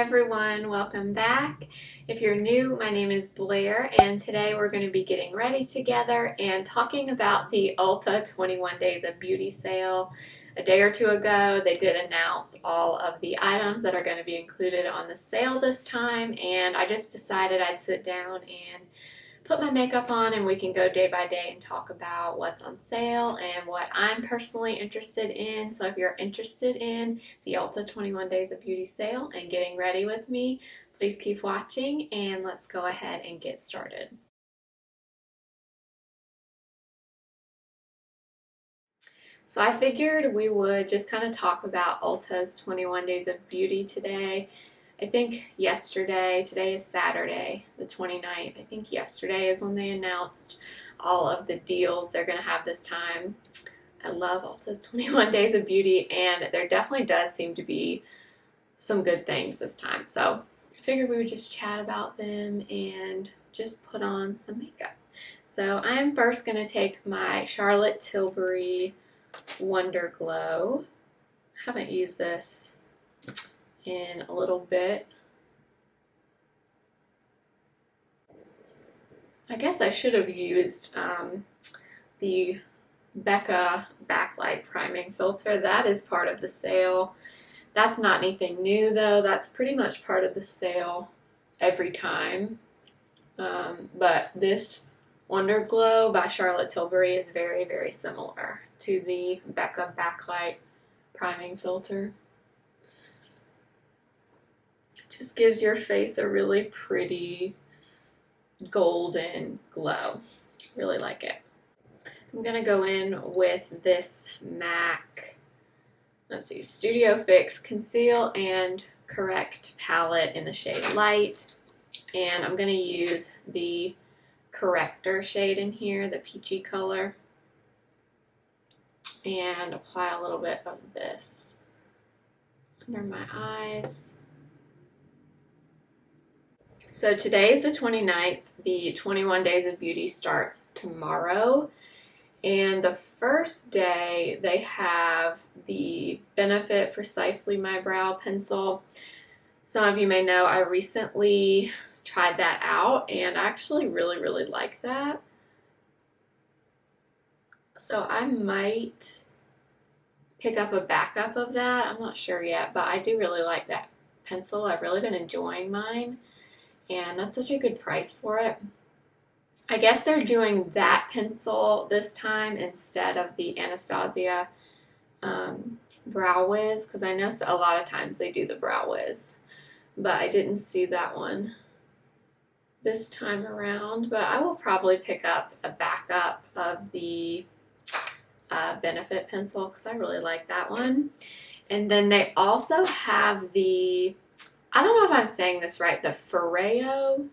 everyone, welcome back. If you're new, my name is Blair and today we're going to be getting ready together and talking about the Ulta 21 Days of Beauty sale. A day or two ago they did announce all of the items that are going to be included on the sale this time, and I just decided I'd sit down and put my makeup on and we can go day by day and talk about what's on sale and what I'm personally interested in. So if you're interested in the Ulta 21 Days of Beauty sale and getting ready with me, please keep watching and let's go ahead and get started. So I figured we would just kind of talk about Ulta's 21 Days of Beauty today. I think yesterday, today is Saturday, the 29th, I think yesterday is when they announced all of the deals they're going to have this time. I love Ulta's 21 Days of Beauty, and there definitely does seem to be some good things this time. So I figured we would just chat about them and just put on some makeup. So I'm first going to take my Charlotte Tilbury Wonder Glow. I haven't used this in a little bit. I guess I should have used the Becca Backlight Priming Filter. That is part of the sale. That's not anything new though. That's pretty much part of the sale every time. But this Wonder Glow by Charlotte Tilbury is very, very similar to the Becca Backlight Priming Filter. Just gives your face a really pretty golden glow. Really like it. I'm gonna go in with this MAC, let's see, Studio Fix Conceal and Correct palette in the shade Light, and I'm gonna use the corrector shade in here, the peachy color, and apply a little bit of this under my eyes. So today is the 29th. The 21 Days of Beauty starts tomorrow. And the first day they have the Benefit Precisely My Brow Pencil. Some of you may know I recently tried that out and I actually really like that. So I might pick up a backup of that. I'm not sure yet, but I do really like that pencil. I've really been enjoying mine. And that's such a good price for it. I guess they're doing that pencil this time instead of the Anastasia Brow Wiz, because I know a lot of times they do the Brow Wiz, but I didn't see that one this time around. But I will probably pick up a backup of the Benefit pencil because I really like that one. And then they also have the, I don't know if I'm saying this right, the Foreo,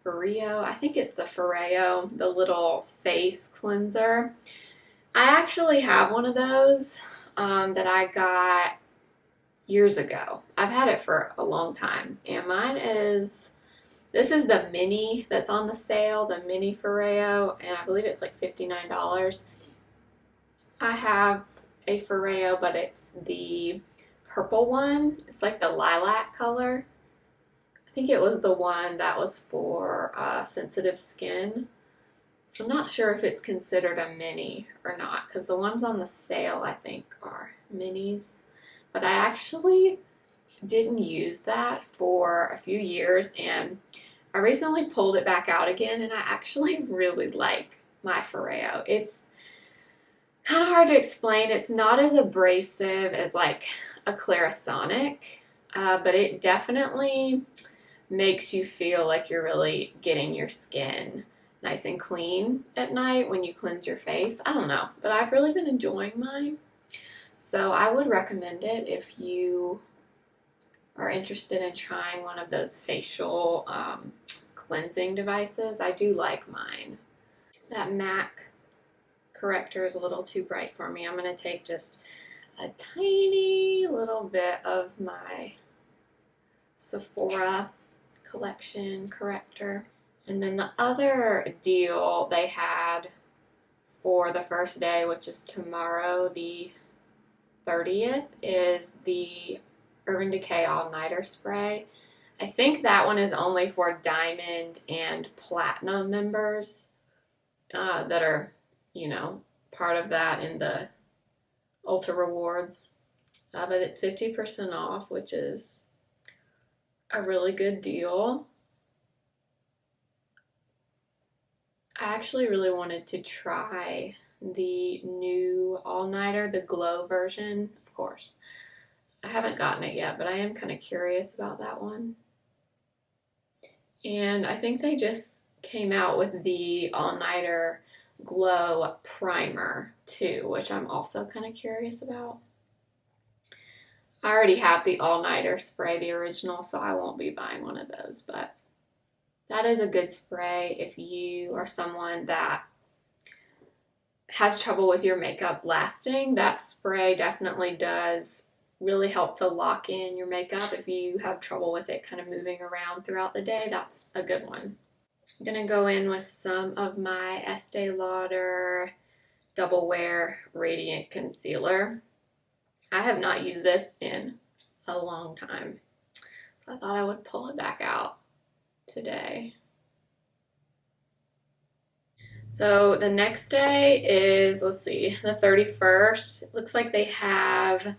I think it's the Foreo, the little face cleanser. I actually have one of those that I got years ago. I've had it for a long time, and mine is, this is the mini that's on the sale, the mini Foreo, and I believe it's like $59. I have a Foreo, but it's the purple one. It's like the lilac color. I think it was the one that was for sensitive skin. I'm not sure if it's considered a mini or not, because the ones on the sale I think are minis. But I actually didn't use that for a few years, and I recently pulled it back out again, and I actually really like my Foreo. It's kind of hard to explain. It's not as abrasive as like a Clarisonic, but it definitely makes you feel like you're really getting your skin nice and clean at night when you cleanse your face. I don't know, but I've really been enjoying mine. So I would recommend it if you are interested in trying one of those facial cleansing devices. I do like mine. That MAC corrector is a little too bright for me. I'm going to take just a tiny little bit of my Sephora collection corrector. And then the other deal they had for the first day, which is tomorrow, the 30th, is the Urban Decay All Nighter Spray. I think that one is only for Diamond and Platinum members that are, you know, part of that in the Ulta rewards. But it's 50% off, which is a really good deal. I actually really wanted to try the new all-nighter, the glow version, of course. I haven't gotten it yet, but I am kind of curious about that one. And I think they just came out with the all-nighter glow primer too, which I'm also kind of curious about. I already have the all-nighter spray, the original, so I won't be buying one of those, but that is a good spray if you are someone that has trouble with your makeup lasting. That spray definitely does really help to lock in your makeup. If you have trouble with it kind of moving around throughout the day, that's a good one. I'm going to go in with some of my Estee Lauder Double Wear Radiant Concealer. I have not used this in a long time, so I thought I would pull it back out today. So the next day is, let's see, the 31st. It looks like they have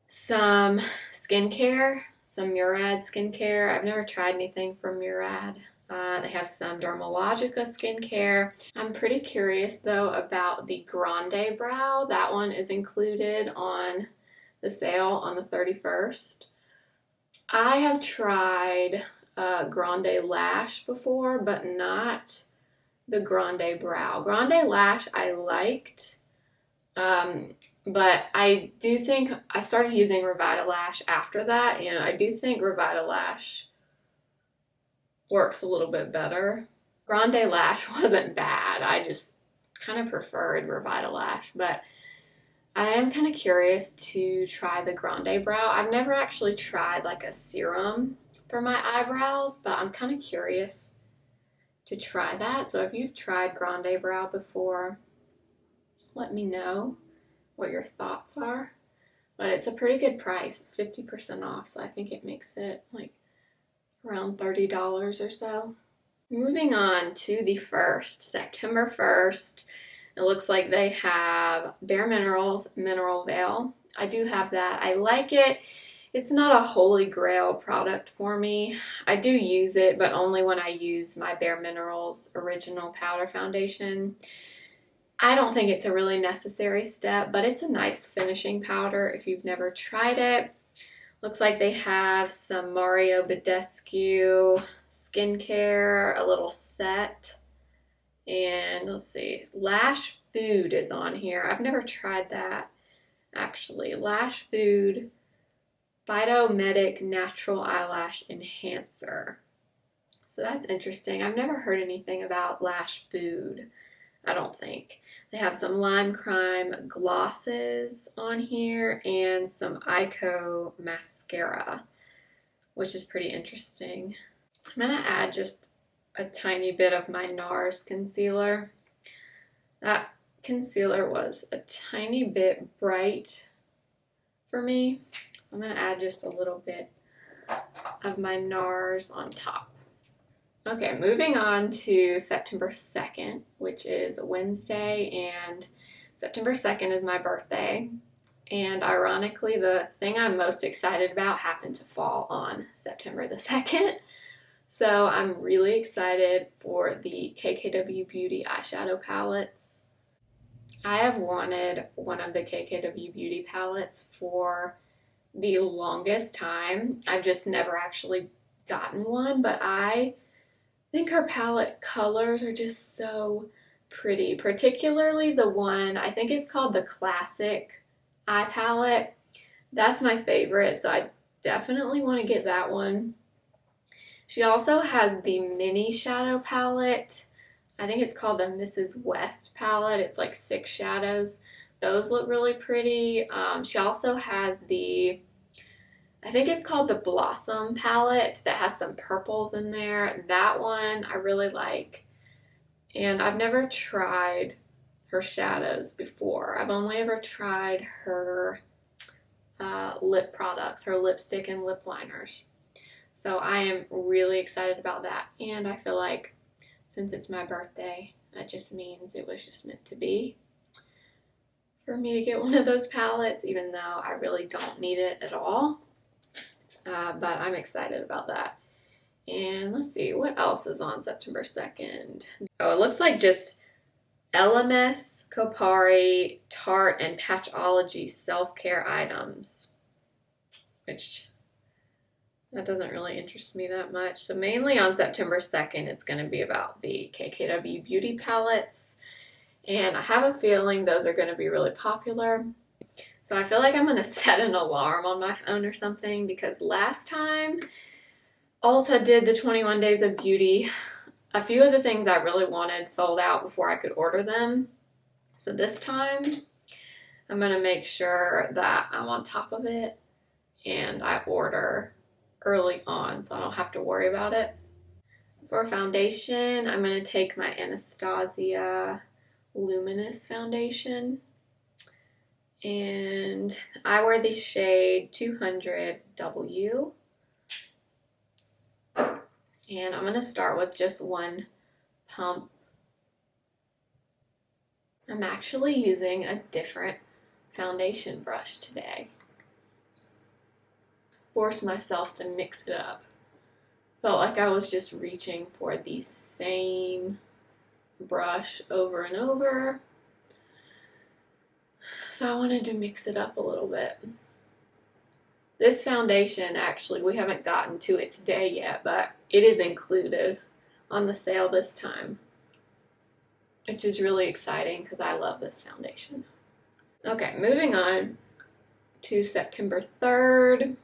some skincare, some Murad skincare. I've never tried anything from Murad. They have some Dermalogica skincare. I'm pretty curious though about the Grande Brow. That one is included on the sale on the 31st. I have tried Grande Lash before, but not the Grande Brow. Grande Lash I liked, but I do think I started using Revitalash after that, and I do think Revitalash works a little bit better. Grande Lash wasn't bad. I just kind of preferred Revitalash, but I am kind of curious to try the Grande Brow. I've never actually tried like a serum for my eyebrows, but I'm kind of curious to try that. So if you've tried Grande Brow before, let me know what your thoughts are. But it's a pretty good price. It's 50% off, so I think it makes it like around $30 or so. Moving on to the 1st, September 1st, it looks like they have Bare Minerals Mineral Veil. I do have that. I like it. It's not a holy grail product for me. I do use it, but only when I use my Bare Minerals Original Powder Foundation. I don't think it's a really necessary step, but it's a nice finishing powder if you've never tried it. Looks like they have some Mario Badescu skincare, a little set, and let's see, Lash Food is on here. I've never tried that, actually. Lash Food Phytomedic Natural Eyelash Enhancer. So that's interesting. I've never heard anything about Lash Food, I don't think. They have some Lime Crime glosses on here and some Ico mascara, which is pretty interesting. I'm going to add just a tiny bit of my Nars concealer. That concealer was a tiny bit bright for me. I'm going to add just a little bit of my Nars on top. Okay, moving on to September 2nd, which is Wednesday, and September 2nd is my birthday. And ironically, the thing I'm most excited about happened to fall on September the 2nd. So I'm really excited for the KKW Beauty eyeshadow palettes. I have wanted one of the KKW Beauty palettes for the longest time. I've just never actually gotten one, but I think her palette colors are just so pretty, particularly the one, I think it's called the Classic Eye Palette. That's my favorite, so I definitely want to get that one. She also has the mini shadow palette. I think it's called the Mrs. West palette. It's like 6 shadows. Those look really pretty. She also has the, I think it's called the Blossom palette that has some purples in there. That one I really like. And I've never tried her shadows before. I've only ever tried her lip products, her lipstick and lip liners. So I am really excited about that. And I feel like since it's my birthday, that just means it was just meant to be for me to get one of those palettes, even though I really don't need it at all. But I'm excited about that. And let's see, what else is on September 2nd? Oh, it looks like just LMS, Kopari, Tarte, and Patchology self-care items, which that doesn't really interest me that much. So mainly on September 2nd, it's going to be about the KKW Beauty palettes. And I have a feeling those are going to be really popular. So I feel like I'm going to set an alarm on my phone or something, because last time Ulta did the 21 Days of Beauty, a few of the things I really wanted sold out before I could order them. So this time I'm going to make sure that I'm on top of it and I order early on so I don't have to worry about it. For foundation, I'm going to take my Anastasia Luminous foundation, and I wear the shade 200W, and I'm going to start with just one pump. I'm actually using a different foundation brush today. Forced myself to mix it up. Felt like I was just reaching for the same brush over and over. So I wanted to mix it up a little bit. This foundation, actually, we haven't gotten to its day yet, but it is included on the sale this time, which is really exciting because I love this foundation. Okay, moving on to September 3rd.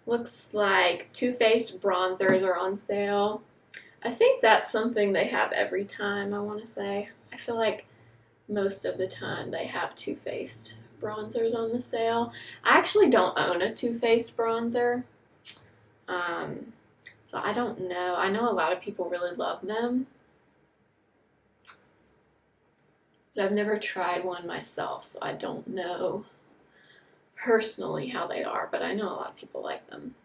Looks like Too Faced bronzers are on sale. I think that's something they have every time, I want to say. I feel like most of the time they have Too Faced bronzers on the sale. I actually don't own a Too Faced bronzer, so I don't know. I know a lot of people really love them, but I've never tried one myself, so I don't know personally how they are, but I know a lot of people like them.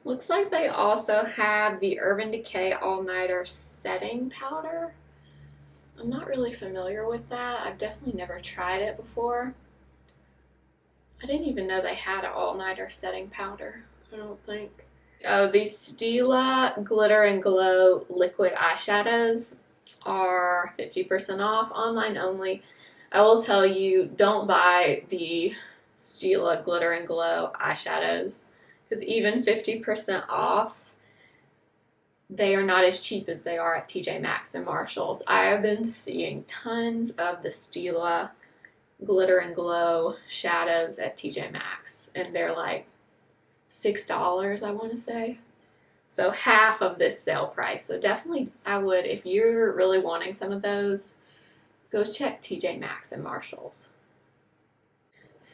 Looks like they also have the Urban Decay All Nighter Setting Powder. I'm not really familiar with that. I've definitely never tried it before. I didn't even know they had an All Nighter Setting Powder, I don't think. Oh, the Stila Glitter and Glow Liquid Eyeshadows are 50% off, online only. I will tell you, don't buy the Stila Glitter and Glow eyeshadows, because even 50% off, they are not as cheap as they are at TJ Maxx and Marshalls. I have been seeing tons of the Stila Glitter and Glow shadows at TJ Maxx, and they're like $6, I want to say. So half of this sale price. So definitely, I would, if you're really wanting some of those, go check TJ Maxx and Marshalls.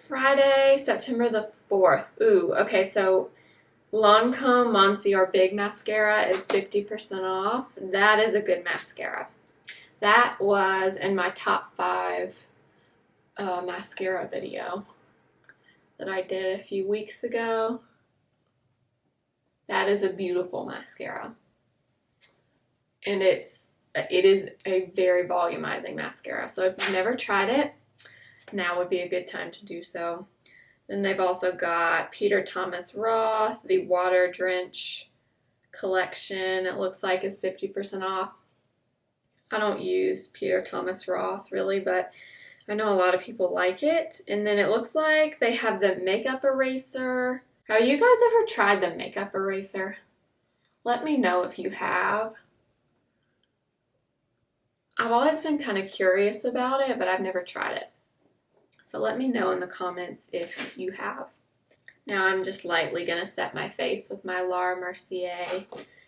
Friday, September the 4th. Ooh, okay, so Lancome Monsieur Big Mascara is 50% off. That is a good mascara. That was in my top 5 mascara video that I did a few weeks ago. That is a beautiful mascara. And it is a very volumizing mascara. So if you've never tried it, now would be a good time to do so. Then they've also got Peter Thomas Roth, the Water Drench collection. It looks like it's 50% off. I don't use Peter Thomas Roth really, but I know a lot of people like it. And then it looks like they have the makeup eraser. Have you guys ever tried the makeup eraser? Let me know if you have. I've always been kind of curious about it, but I've never tried it. So let me know in the comments if you have. Now I'm just lightly going to set my face with my Laura Mercier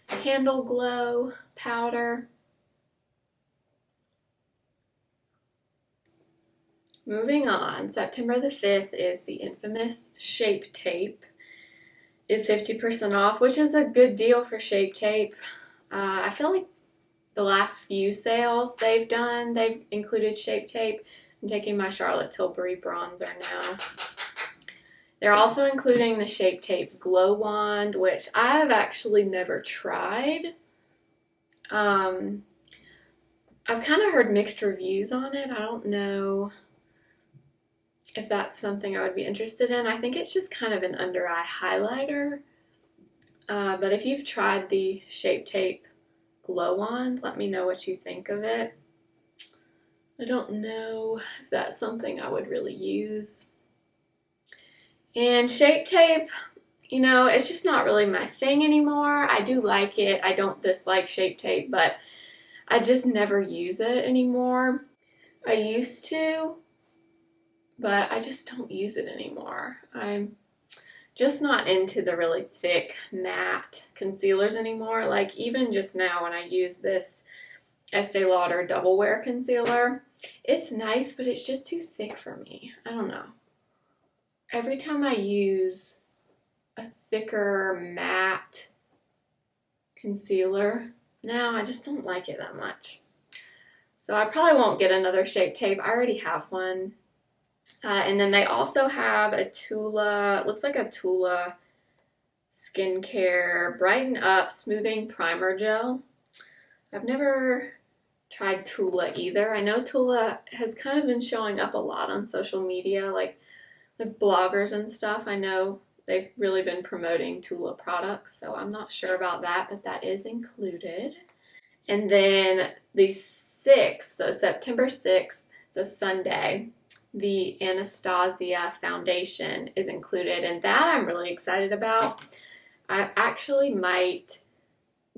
Candleglow powder. Moving on, September the 5th is the infamous Shape Tape. Is 50% off, which is a good deal for Shape Tape. I feel like the last few sales they've done, they've included Shape Tape. I'm taking my Charlotte Tilbury bronzer now. They're also including the Shape Tape Glow Wand, which I have actually never tried. I've kind of heard mixed reviews on it. I don't know if that's something I would be interested in. I think it's just kind of an under eye highlighter. But if you've tried the Shape Tape Glow Wand, let me know what you think of it. I don't know if that's something I would really use. And Shape Tape, you know, it's just not really my thing anymore. I do like it. I don't dislike Shape Tape, but I just never use it anymore. I used to, but I just don't use it anymore. I'm just not into the really thick matte concealers anymore. Like even just now when I use this Estee Lauder Double Wear Concealer, it's nice, but it's just too thick for me. I don't know. Every time I use a thicker matte concealer now, I just don't like it that much. So I probably won't get another Shape Tape. I already have one. And then they also have a Tula, it looks like a Tula Skincare Brighten Up Smoothing Primer Gel. I've never tried Tula either. I know Tula has kind of been showing up a lot on social media, like with bloggers and stuff. I know they've really been promoting Tula products, so I'm not sure about that, but that is included. And then the 6th, so September 6th, it's a Sunday, the Anastasia foundation is included, and that I'm really excited about. I actually might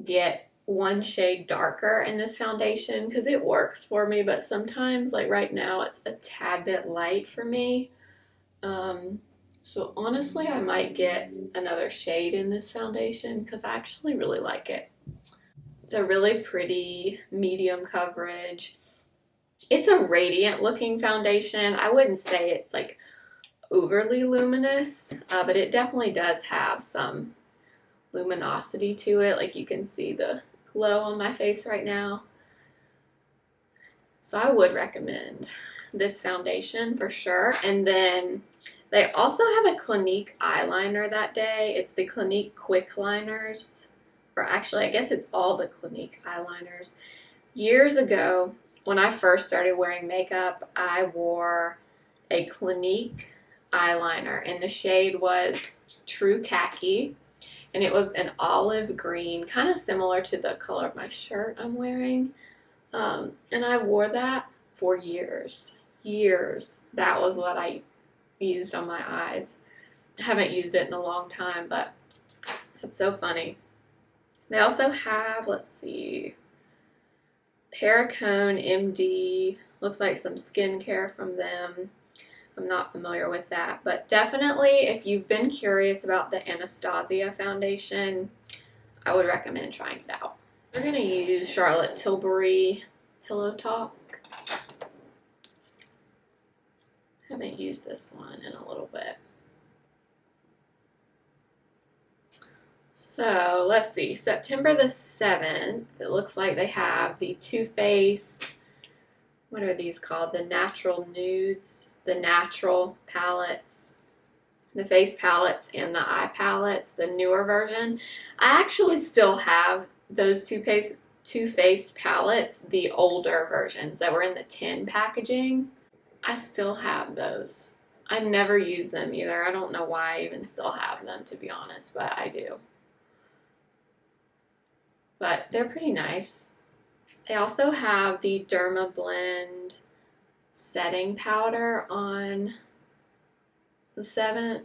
get one shade darker in this foundation because it works for me, but sometimes, like right now, it's a tad bit light for me. So honestly, I might get another shade in this foundation because I actually really like it. It's a really pretty medium coverage. It's a radiant looking foundation. I wouldn't say it's like overly luminous, but it definitely does have some luminosity to it. Like you can see the glow on my face right now. So I would recommend this foundation for sure. And then they also have a Clinique eyeliner that day. It's the Clinique Quick Liners, or actually I guess it's all the Clinique eyeliners. Years ago, when I first started wearing makeup, I wore a Clinique eyeliner, and the shade was True Khaki, and it was an olive green, kind of similar to the color of my shirt I'm wearing. And I wore that for years. That was what I used on my eyes. I haven't used it in a long time, but it's so funny. They also have, let's see, Perricone MD, looks like some skincare from them. I'm not familiar with that, but definitely if you've been curious about the Anastasia foundation, I would recommend trying it out. We're going to use Charlotte Tilbury Pillow Talk. Haven't used this one in a little bit. So let's see, September the 7th, it looks like they have the Too Faced, what are these called? The Natural Nudes, the Natural Palettes, the Face Palettes, and the Eye Palettes, the newer version. I actually still have those Too Faced palettes, the older versions that were in the tin packaging. I still have those. I never use them either. I don't know why I even still have them, to be honest, but I do. But they're pretty nice. They also have the Derma Blend setting powder on the 7th.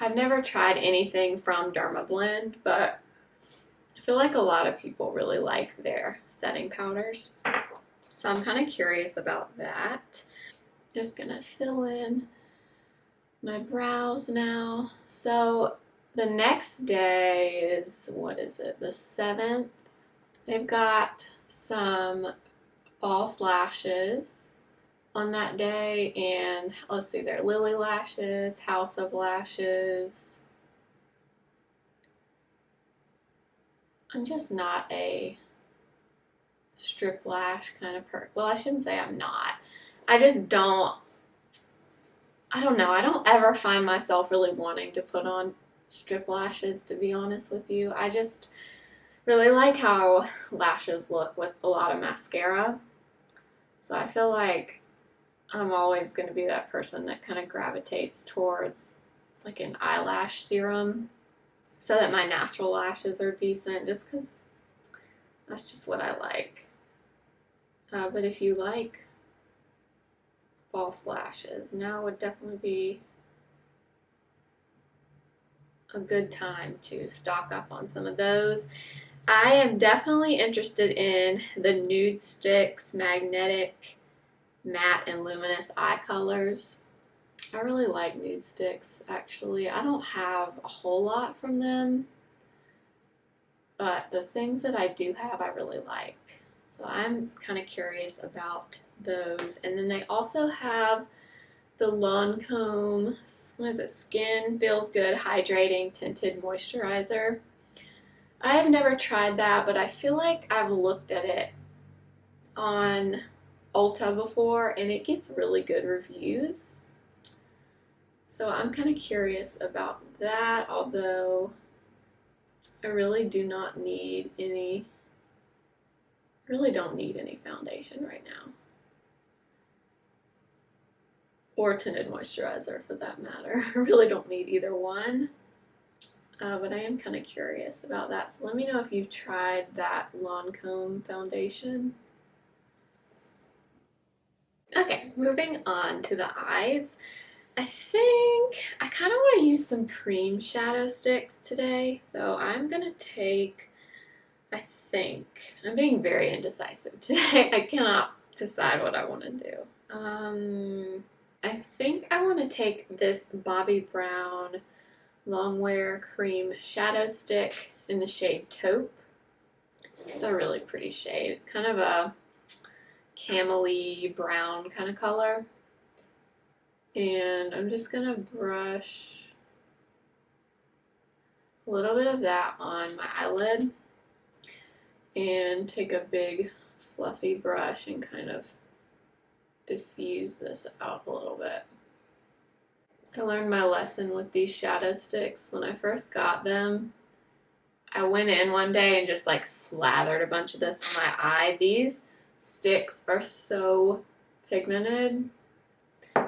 I've never tried anything from Derma Blend, but I feel like a lot of people really like their setting powders. So I'm kind of curious about that. Just gonna fill in my brows now. So the next day is, what is it, the 7th? They've got some false lashes on that day, and let's see, they're Lily Lashes, House of Lashes. I'm just not a strip lash kind of person. Well, I shouldn't say I'm not. I just don't I don't know. I don't ever find myself really wanting to put on strip lashes, to be honest with you. I just really like how lashes look with a lot of mascara. So I feel like I'm always going to be that person that kind of gravitates towards like an eyelash serum so that my natural lashes are decent, just because that's just what I like. But if you like false lashes, now would definitely be a good time to stock up on some of those. I am definitely interested in the Nudestix Magnetic Matte and Luminous eye colors. I really like Nudestix, actually. I don't have a whole lot from them, but the things that I do have I really like. So I'm kind of curious about those. And then they also have the Lancome, what is it, Skin Feels Good Hydrating Tinted Moisturizer. I have never tried that, but I feel like I've looked at it on Ulta before and it gets really good reviews. So I'm kind of curious about that, although I really do not need any, really don't need any foundation right now. Or tinted moisturizer for that matter. I really don't need either one. But I am kind of curious about that. So let me know if you've tried that Lancome foundation. Okay, moving on to the eyes. I think I kind of want to use some cream shadow sticks today. So I'm going to take, I think, I'm being very indecisive today. I cannot decide what I want to do. I think I want to take this Bobbi Brown Longwear Cream Shadow Stick in the shade Taupe. It's a really pretty shade. It's kind of a camely brown kind of color. And I'm just going to brush a little bit of that on my eyelid and take a big fluffy brush and kind of diffuse this out a little bit. I learned my lesson with these shadow sticks when I first got them. I went in one day and just like slathered a bunch of this on my eye. These sticks are so pigmented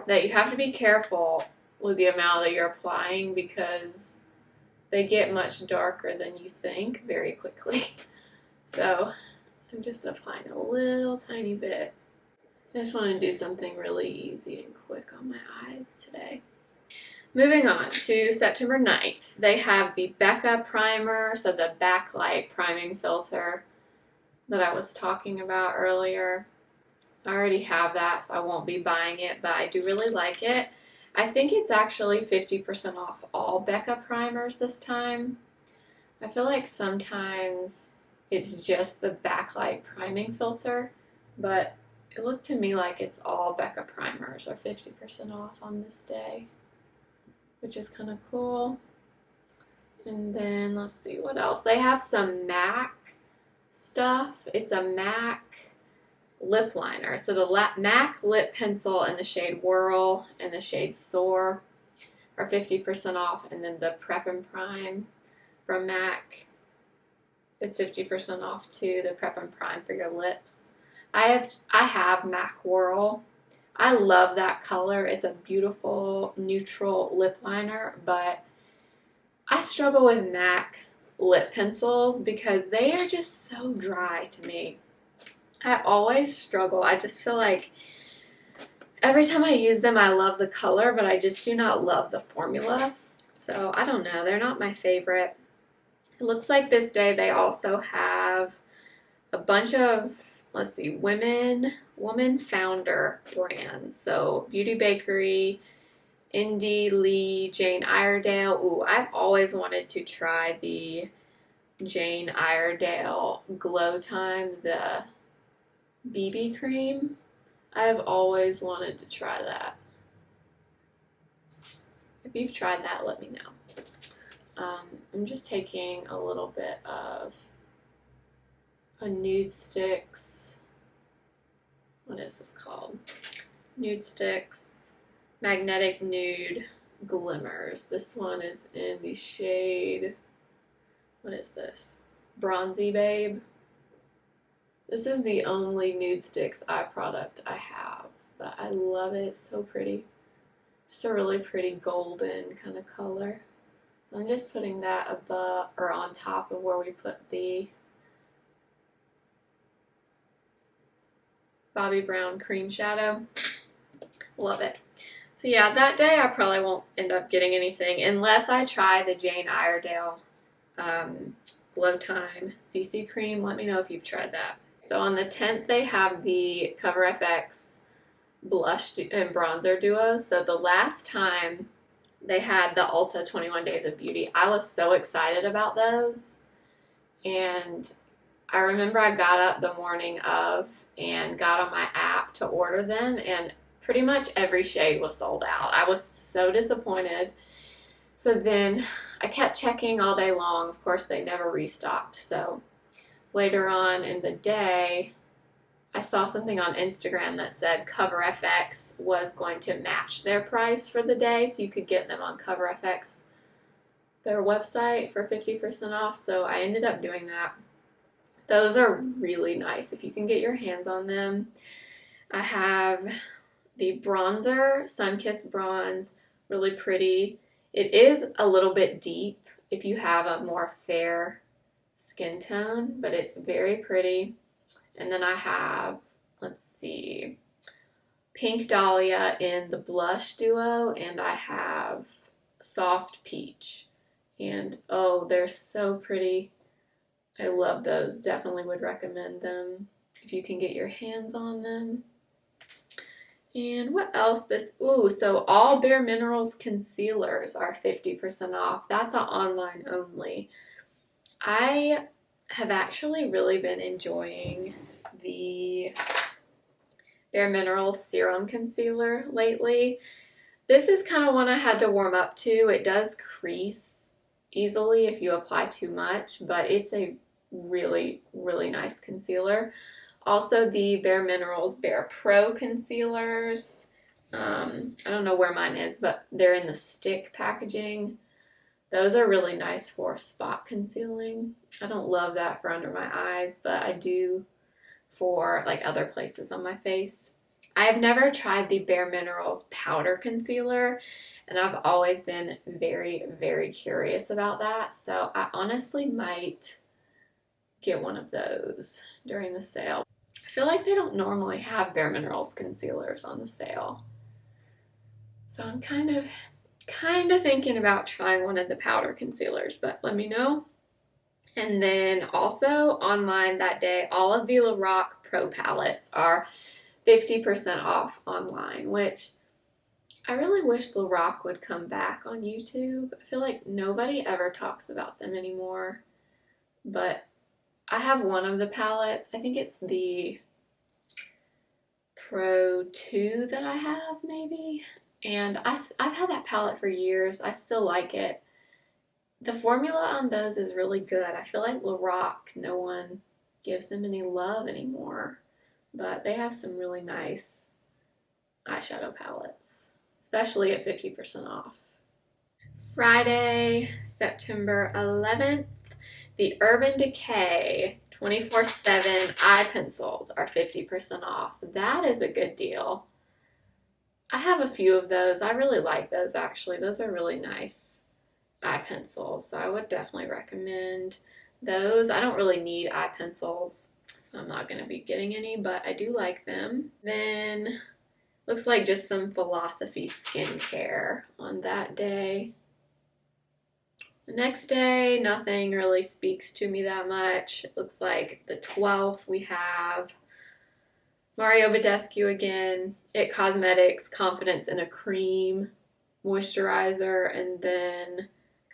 that you have to be careful with the amount that you're applying because they get much darker than you think very quickly. So I'm just applying a little tiny bit. I just want to do something really easy and quick on my eyes today. Moving on to September 9th, they have the Becca primer, so the backlight priming filter that I was talking about earlier. I already have that, so I won't be buying it, but I do really like it. I think it's actually 50% off all Becca primers this time. I feel like sometimes it's just the backlight priming filter, but it looked to me like it's all Becca primers are 50% off on this day, which is kind of cool. And then let's see what else. They have some MAC stuff. It's a MAC lip liner. So the MAC lip pencil in the shade Whirl and the shade Soar are 50% off. And then the Prep and Prime from MAC is 50% off too. The Prep and Prime for your lips. I have MAC Whirl. I love that color. It's a beautiful neutral lip liner, but I struggle with MAC lip pencils because they are just so dry to me. I always struggle. I just feel like every time I use them, I love the color, but I just do not love the formula. So I don't know. They're not my favorite. It looks like this day they also have a bunch of, let's see, woman founder brands. So Beauty Bakery, Indie Lee, Jane Iredale. Ooh, I've always wanted to try the Jane Iredale Glow Time, the BB cream. I've always wanted to try that. If you've tried that, let me know. I'm just taking a little bit of a Nudestix. What is this called? Nudestix Magnetic Nude Glimmers. This one is in the shade, what is this? Bronzi Babe. This is the only Nudestix eye product I have, but I love it. It's so pretty. Just a really pretty golden kind of color. So I'm just putting that above or on top of where we put the Bobbi Brown cream shadow. Love it. So yeah, that day I probably won't end up getting anything unless I try the Jane Iredale Glow Time CC cream. Let me know if you've tried that. So on the 10th they have the Cover FX blush and bronzer duos. So the last time they had the Ulta 21 Days of Beauty, I was so excited about those. And I remember I got up the morning of and got on my app to order them, and pretty much every shade was sold out. I was so disappointed. So then I kept checking all day long. Of course, they never restocked. So later on in the day, I saw something on Instagram that said Cover FX was going to match their price for the day, so you could get them on Cover FX, their website, for 50% off. So I ended up doing that. Those are really nice if you can get your hands on them. I have the bronzer, Sunkissed Bronze, really pretty. It is a little bit deep if you have a more fair skin tone, but it's very pretty. And then I have, let's see, Pink Dahlia in the blush duo, and I have Soft Peach. And oh, they're so pretty. I love those. Definitely would recommend them if you can get your hands on them. And what else? So all Bare Minerals concealers are 50% off. That's an online only. I have actually really been enjoying the Bare Minerals Serum Concealer lately. This is kind of one I had to warm up to. It does crease easily if you apply too much, but it's a really, really nice concealer. Also, the Bare Minerals Bare Pro concealers. I don't know where mine is, but they're in the stick packaging. Those are really nice for spot concealing. I don't love that for under my eyes, but I do for like other places on my face. I have never tried the Bare Minerals powder concealer, and I've always been very, very curious about that. So I honestly might get one of those during the sale. I feel like they don't normally have Bare Minerals concealers on the sale. So I'm kind of thinking about trying one of the powder concealers, but let me know. And then also online that day, all of the Lorac Pro palettes are 50% off online, which I really wish Lorac would come back on YouTube. I feel like nobody ever talks about them anymore, but I have one of the palettes. I think it's the Pro 2 that I have, maybe. And I've had that palette for years. I still like it. The formula on those is really good. I feel like Lorac, no one gives them any love anymore. But they have some really nice eyeshadow palettes, especially at 50% off. Friday, September 11th, the Urban Decay 24/7 eye pencils are 50% off. That is a good deal. I have a few of those. I really like those, actually. Those are really nice eye pencils, so I would definitely recommend those. I don't really need eye pencils, so I'm not going to be getting any, but I do like them. Then looks like just some Philosophy skincare on that day. The next day, nothing really speaks to me that much. It looks like the 12th we have Mario Badescu again, It Cosmetics Confidence in a Cream moisturizer, and then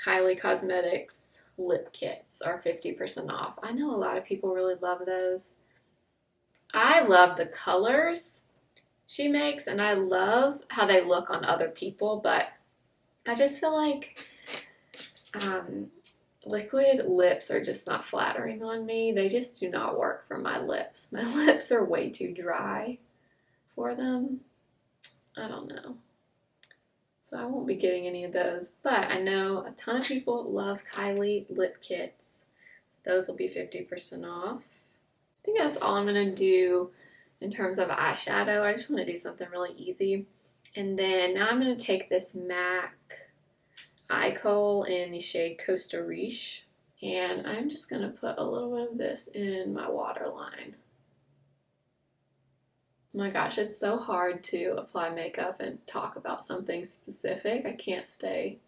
Kylie Cosmetics lip kits are 50% off. I know a lot of people really love those. I love the colors she makes, and I love how they look on other people, but I just feel like liquid lips are just not flattering on me. They just do not work for my lips. My lips are way too dry for them. I don't know. so I won't be getting any of those. But I know a ton of people love Kylie lip kits. Those will be 50% off. I think that's all I'm going to do in terms of eyeshadow. I just want to do something really easy. And then now I'm going to take this MAC eye Kohl in the shade Costa Riche. And I'm just going to put a little bit of this in my waterline. Oh my gosh, it's so hard to apply makeup and talk about something specific. I can't stay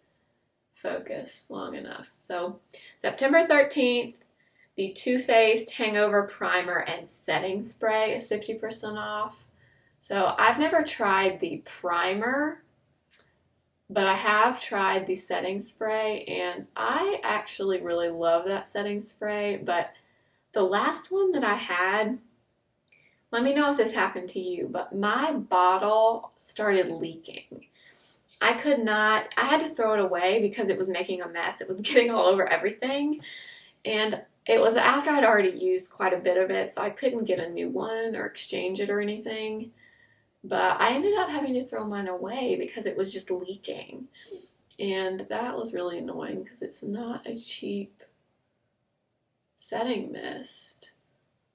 focused long enough. So September 13th, the Too Faced Hangover Primer and Setting Spray is 50% off. So I've never tried the primer, but I have tried the setting spray, and I actually really love that setting spray. But the last one that I had, let me know if this happened to you, but my bottle started leaking. I had to throw it away because it was making a mess. It was getting all over everything. And it was after I'd already used quite a bit of it, so I couldn't get a new one or exchange it or anything. But I ended up having to throw mine away because it was just leaking. And that was really annoying because it's not a cheap setting mist.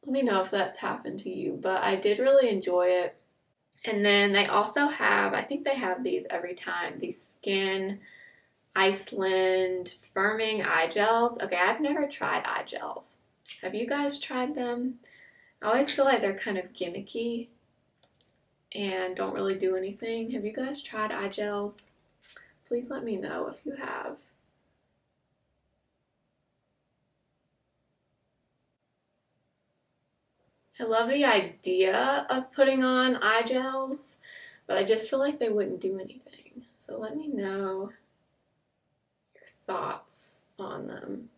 Let me know if that's happened to you, but I did really enjoy it. And then they also have, I think they have these every time, these Skin Iceland firming eye gels. Okay, I've never tried eye gels. Have you guys tried them? I always feel like they're kind of gimmicky and don't really do anything. Have you guys tried eye gels? Please let me know if you have. I love the idea of putting on eye gels, but I just feel like they wouldn't do anything. So let me know your thoughts on them.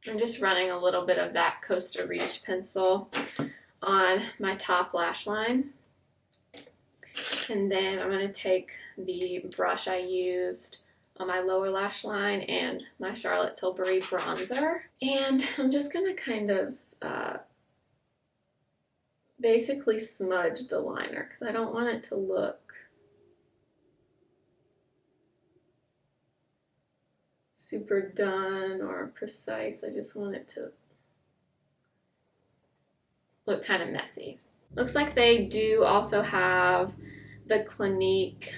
I'm just running a little bit of that Costa Riche pencil on my top lash line. And then I'm going to take the brush I used on my lower lash line and my Charlotte Tilbury bronzer. And I'm just going to kind of basically smudge the liner because I don't want it to look super done or precise. I just want it to look kind of messy. Looks like they do also have the Clinique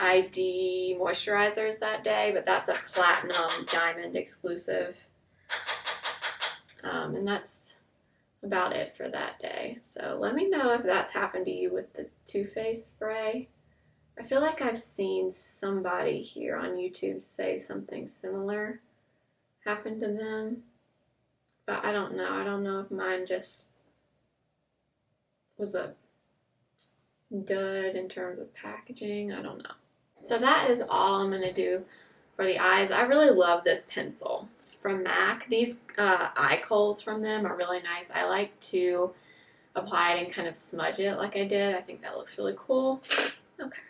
ID moisturizers that day, but that's a platinum diamond exclusive. And that's about it for that day. So let me know if that's happened to you with the Too Faced spray. I feel like I've seen somebody here on YouTube say something similar happened to them, but I don't know. I don't know if mine just was a dud in terms of packaging. I don't know. So that is all I'm going to do for the eyes. I really love this pencil from MAC. These eye Kohls from them are really nice. I like to apply it and kind of smudge it like I did. I think that looks really cool. Okay.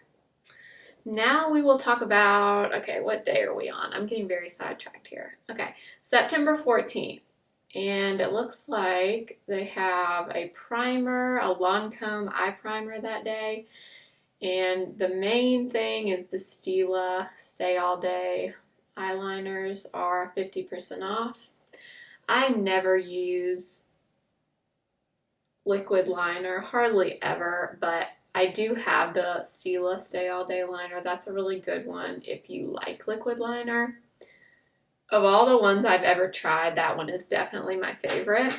Now we will talk about, okay, what day are we on? I'm getting very sidetracked here. Okay, September 14th. And it looks like they have a primer, a Lancome eye primer that day. And the main thing is the Stila Stay All Day eyeliners are 50% off. I never use liquid liner, hardly ever, but I do have the Stila Stay All Day liner. That's a really good one if you like liquid liner. Of all the ones I've ever tried, that one is definitely my favorite.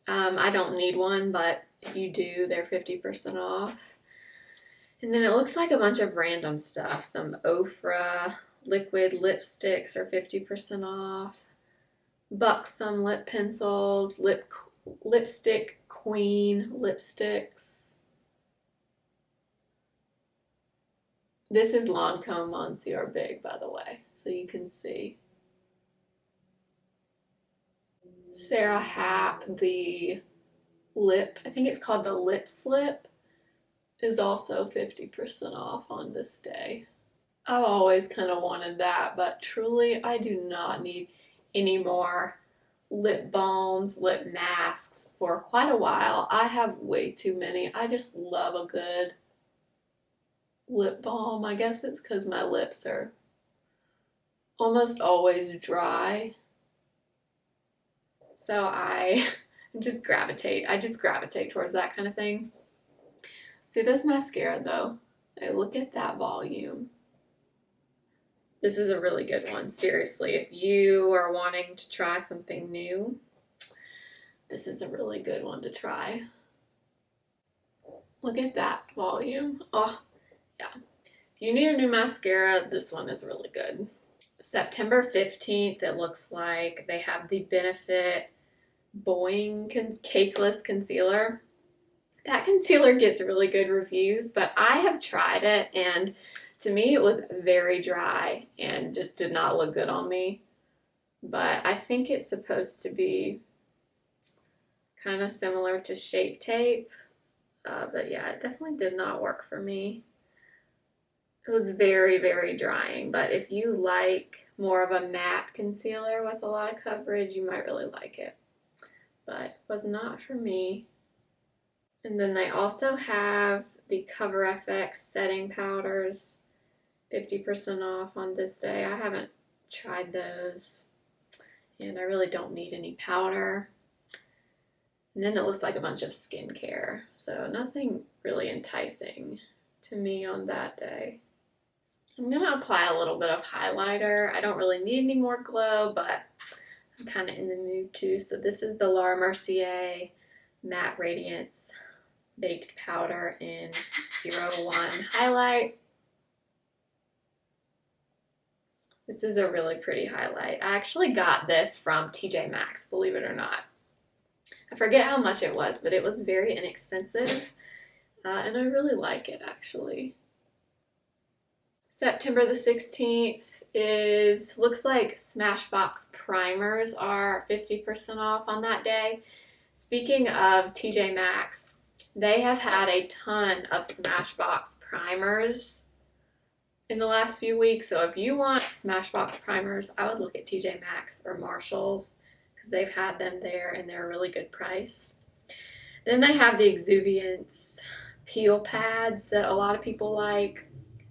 I don't need one, but if you do, they're 50% off. And then it looks like a bunch of random stuff. Some Ofra liquid lipsticks are 50% off. Buxom lip pencils, Lipstick Queen lipsticks. This is Lancome Monsieur Big, by the way, so you can see. Sarah Happ, the lip, I think it's called the Lip Slip, is also 50% off on this day. I've always kind of wanted that, but truly I do not need any more lip balms, lip masks for quite a while. I have way too many. I just love a good lip balm. I guess it's because my lips are almost always dry. So I just gravitate towards that kind of thing. See this mascara though? Hey, look at that volume. This is a really good one. Seriously, if you are wanting to try something new, this is a really good one to try. Look at that volume. Oh, yeah. If you need a new mascara, this one is really good. September 15th, it looks like they have the Benefit Boing Cakeless Concealer. That concealer gets really good reviews, but I have tried it, and to me it was very dry and just did not look good on me. But I think it's supposed to be kind of similar to Shape Tape. But yeah, it definitely did not work for me. It was very, very drying, but if you like more of a matte concealer with a lot of coverage, you might really like it. But it was not for me. And then they also have the Cover FX setting powders, 50% off on this day. I haven't tried those, and I really don't need any powder. And then it looks like a bunch of skincare, so nothing really enticing to me on that day. I'm going to apply a little bit of highlighter. I don't really need any more glow, but I'm kind of in the mood too. So this is the Laura Mercier Matte Radiance Baked Powder in 01 Highlight. This is a really pretty highlight. I actually got this from TJ Maxx, believe it or not. I forget how much it was, but it was very inexpensive, and I really like it actually. September the 16th looks like Smashbox primers are 50% off on that day. Speaking of TJ Maxx, they have had a ton of Smashbox primers in the last few weeks. So if you want Smashbox primers, I would look at TJ Maxx or Marshall's because they've had them there and they're a really good price. Then they have the Exuviance peel pads that a lot of people like.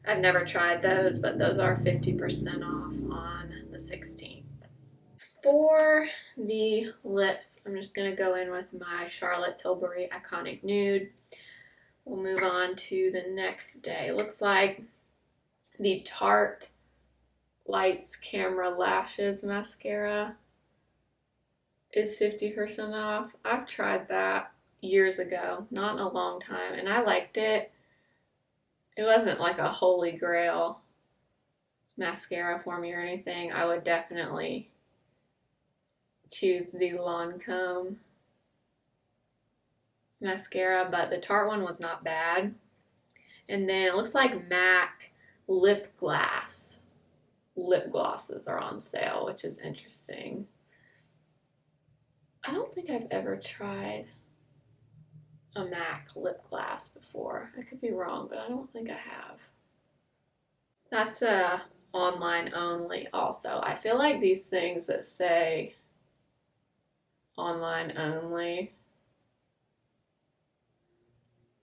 I've never tried those, but those are 50% off on the 16th. For the lips, I'm just going to go in with my Charlotte Tilbury Iconic Nude. We'll move on to the next day. Looks like the Tarte Lights Camera Lashes Mascara is 50% off. I've tried that years ago, not in a long time, and I liked it. It wasn't like a holy grail mascara for me or anything. I would definitely choose the Lancome mascara, but the Tarte one was not bad. And then it looks like MAC Lipgloss. Lip glosses are on sale, which is interesting. I don't think I've ever tried a MAC lip gloss before. I could be wrong, but I don't think I have. That's online only also. I feel like these things that say online only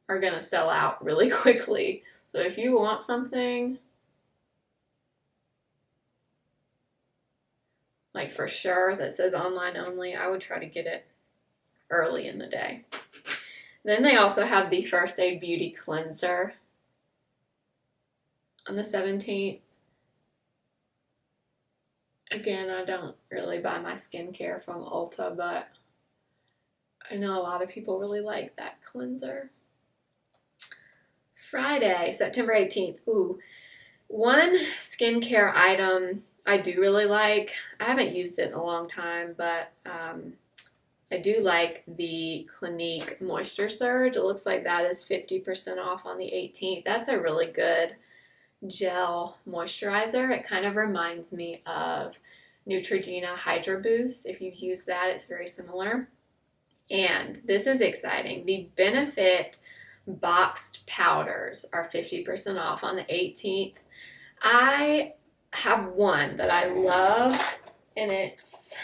are gonna sell out really quickly. So if you want something like for sure that says online only, I would try to get it early in the day. Then they also have the First Aid Beauty Cleanser on the 17th. Again, I don't really buy my skincare from Ulta, but I know a lot of people really like that cleanser. Friday, September 18th. Ooh, one skincare item I do really like. I haven't used it in a long time, but I do like the Clinique Moisture Surge. It looks like that is 50% off on the 18th. That's a really good gel moisturizer. It kind of reminds me of Neutrogena Hydra Boost. If you've used that, it's very similar. And this is exciting. The Benefit boxed powders are 50% off on the 18th. I have one that I love, and it's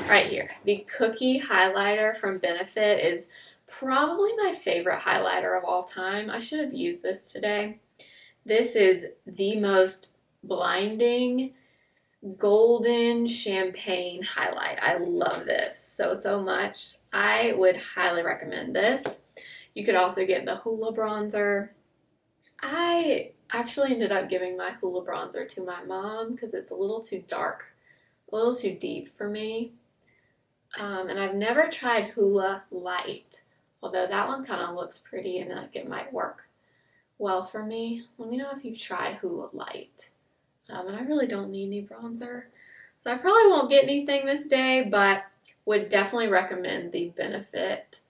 right here. The Cookie Highlighter from Benefit is probably my favorite highlighter of all time. I should have used this today. This is the most blinding golden champagne highlight. I love this so much. I would highly recommend this. You could also get the Hoola bronzer. I actually ended up giving my Hoola bronzer to my mom because it's a little too dark, a little too deep for me. And I've never tried Hoola Light, although that one kind of looks pretty and like it might work well for me. Let me know if you've tried Hoola Light. And I really don't need any bronzer, so I probably won't get anything this day, but would definitely recommend the Benefit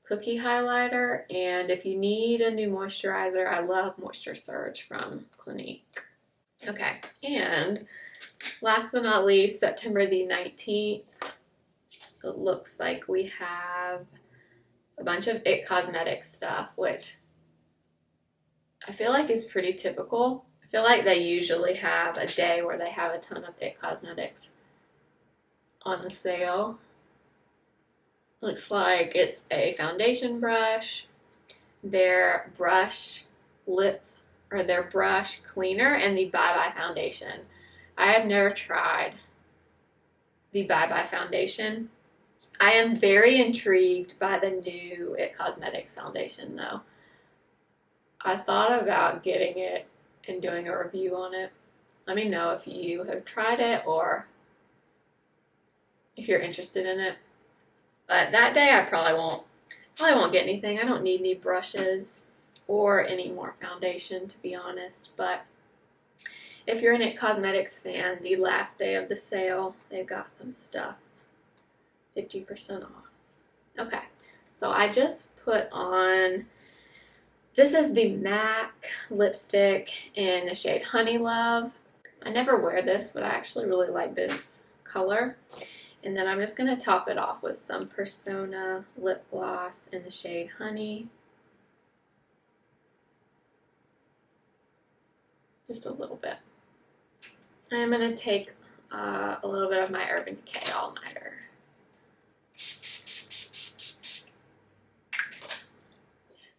Cookie Highlighter. And if you need a new moisturizer, I love Moisture Surge from Clinique. Okay, and last but not least, September the 19th, it looks like we have a bunch of IT Cosmetics stuff, which I feel like is pretty typical. I feel like they usually have a day where they have a ton of IT Cosmetics on the sale. Looks like it's a foundation brush, their brush their brush cleaner, and the Bye Bye foundation. I have never tried the Bye Bye foundation. I am very intrigued by the new IT Cosmetics foundation though. I thought about getting it and doing a review on it. Let me know if you have tried it or if you're interested in it. But that day I probably won't get anything. I don't need any brushes or any more foundation, to be honest. But if you're an IT Cosmetics fan, the last day of the sale, they've got some stuff 50% off. Okay, so I just put on, this is the MAC lipstick in the shade Honey Love. I never wear this, but I actually really like this color. And then I'm just going to top it off with some Persona lip gloss in the shade Honey. Just a little bit. I'm going to take a little bit of my Urban Decay All Nighter.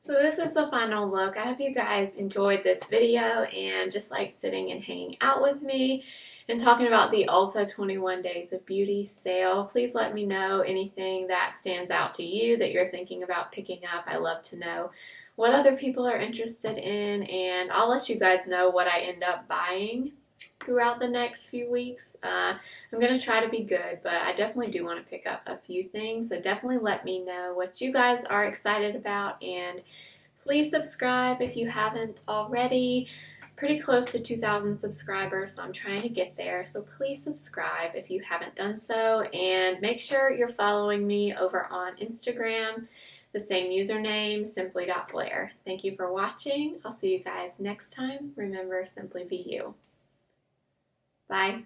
So this is the final look. I hope you guys enjoyed this video and just like sitting and hanging out with me and talking about the Ulta 21 Days of Beauty sale. Please let me know anything that stands out to you that you're thinking about picking up. I love to know what other people are interested in, and I'll let you guys know what I end up buying throughout the next few weeks. I'm going to try to be good, but I definitely do want to pick up a few things, so definitely let me know what you guys are excited about, and please subscribe if you haven't already. Pretty close to 2,000 subscribers, so I'm trying to get there, so please subscribe if you haven't done so, and make sure you're following me over on Instagram, the same username, simply.blair. Thank you for watching. I'll see you guys next time. Remember, simply be you. Bye.